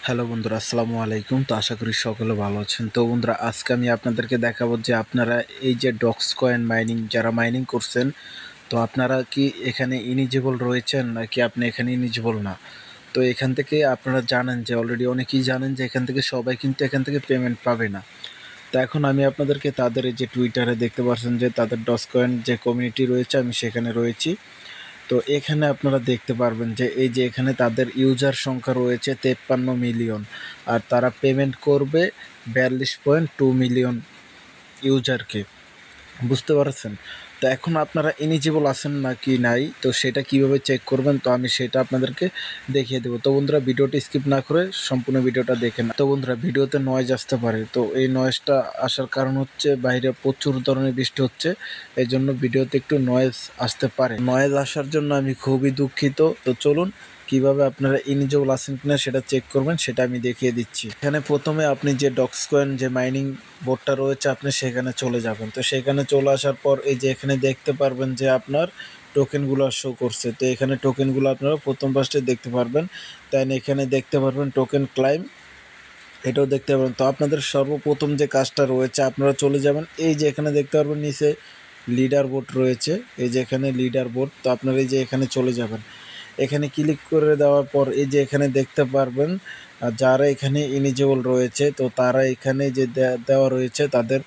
Hello বন্ধুরা, আসসালামু আলাইকুম। তো আশা করি সকলে ভালো আছেন। তো বন্ধুরা, আজকে আমি আপনাদেরকে দেখাবো যে আপনারা এই যে ডক্স কয়েন মাইনিং যারা মাইনিং করছেন, তো আপনারা কি এখানে ইলিজিবল রয়েছেন নাকি আপনি এখানে ইলিজিবল না। তো এখান থেকে আপনারা জানেন যে অলরেডি অনেকেই জানেন যে এখান থেকে সবাই কিন্তু এখান থেকে পেমেন্ট পাবে না। তো এখন আমি আপনাদেরকে তাদের এই যে টুইটারে দেখতে পাচ্ছেন যে তাদের ডক্স কয়েন যে কমিউনিটি রয়েছে, আমি সেখানে রয়েছি। তো এখানে আপনারা দেখতে পারবেন যে এই যে এখানে তাদের ইউজার সংখ্যা রয়েছে 53 মিলিয়ন, আর তারা পেমেন্ট করবে 42.2 মিলিয়ন ইউজারকে। বুঝতে পারছেন? তো এখন আপনারা এলিজিবল আছেন নাকি নাই, তো সেটা কিভাবে চেক করবেন, তো আমি সেটা আপনাদেরকে দেখিয়ে দেবো। তো বন্ধুরা, ভিডিওটি স্কিপ না করে সম্পূর্ণ ভিডিওটা দেখেন। তো বন্ধুরা, ভিডিওতে নয়েজ আসতে পারে, তো এই নয়েজটা আসার কারণ হচ্ছে বাইরে প্রচুর ধরনের বৃষ্টি হচ্ছে, এই জন্য ভিডিওতে একটু নয়েজ আসতে পারে। নয়েজ আসার জন্য আমি খুবই দুঃখিত। তো চলুন, কিভাবে আপনারা এলিজিবল আছেন কিনা সেটা চেক করবেন সেটা আমি দেখিয়ে দিচ্ছি। এখানে প্রথমে আপনি যে ডক্স কয়েন যে মাইনিং বোর্ডটা রয়েছে আপনি সেখানে চলে যাবেন। তো সেখানে চলে আসার পর এই যে এখানে দেখতে পারবেন যে আপনার টোকেনগুলো শো করছে। তো এখানে টোকেনগুলো আপনারা প্রথম ফার্স্টে দেখতে পারবেন, তাই এখানে দেখতে পারবেন টোকেন ক্লাইম, এটাও দেখতে পারবেন। তো আপনাদের সর্বপ্রথম যে কাজটা রয়েছে, আপনারা চলে যাবেন এই যে এখানে দেখতে পারবেন নিচে লিডার বোর্ড রয়েছে, এই যে এখানে লিডার বোর্ড। তো আপনারা এই যে এখানে চলে যাবেন, এখানে ক্লিক করে দেওয়ার পর এই যে এখানে দেখতে পারবেন যারা এখানে এলিজিবল রয়েছে, তো তারা এখানে যে দেওয়া রয়েছে তাদের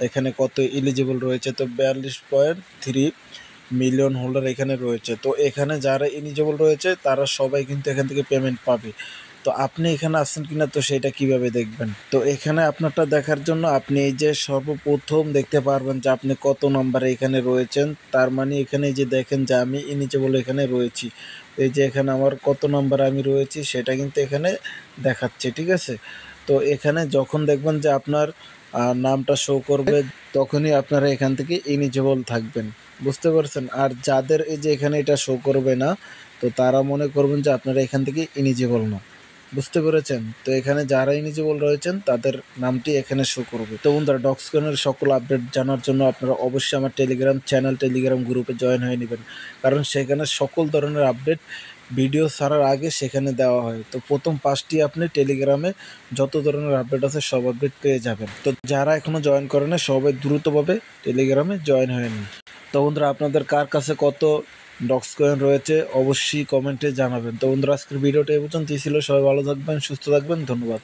এখানে কত এলিজিবল রয়েছে। তো 42.3 মিলিয়ন হোল্ডার এখানে রয়েছে। তো এখানে যারা এলিজিবল রয়েছে তারা সবাই কিন্তু এখান থেকে পেমেন্ট পাবে। তো আপনি এখানে আসছেন কিনা তো সেটা কিভাবে দেখবেন, তো এখানে আপনারটা দেখার জন্য আপনি এই যে সর্বপ্রথম দেখতে পারবেন যে আপনি কত নম্বরে এখানে রয়েছেন। তার মানে এখানে যে দেখেন যে আমি এলিজিবল এখানে রয়েছি, এই যে এখানে আমার কত নম্বরে আমি রয়েছি সেটা কিন্তু এখানে দেখাচ্ছে, ঠিক আছে। তো এখানে যখন দেখবেন যে আপনার নামটা শো করবে, তখনই আপনারা এখান থেকে এলিজিবল থাকবেন। বুঝতে পারছেন? আর যাদের এই যে এখানে এটা শো করবে না, তো তারা মনে করবেন যে আপনারা এখান থেকে এলিজিবল না। বুঝতে পেরেছেন? তো এখানে যারা এলিজিবল রয়েছেন তাদের নামটি এখানে শো করবে। তো বন্ধুরা, ডক্সকয়েনের সকল আপডেট জানার জন্য আপনারা অবশ্যই আমার টেলিগ্রাম চ্যানেল, টেলিগ্রাম গ্রুপে জয়েন হয়ে নেবেন, কারণ সেখানে সকল ধরনের আপডেট ভিডিও ছাড়ার আগে সেখানে দেওয়া হয়। তো প্রথম 5টি আপনি টেলিগ্রামে যত ধরনের আপডেট আছে সব আপডেট পেয়ে যাবেন। তো যারা এখনও জয়েন করে না সবাই দ্রুতভাবে টেলিগ্রামে জয়েন হয়ে নিন। তো বন্ধুরা, আপনাদের কার কাছে কত ডক্স কয়েন রয়েছে অবশ্যই কমেন্টে জানাবেন। তো বন্ধুরা, আজকের ভিডিওটা এই পর্যন্তই ছিল। সবাই ভালো থাকবেন, সুস্থ থাকবেন, ধন্যবাদ।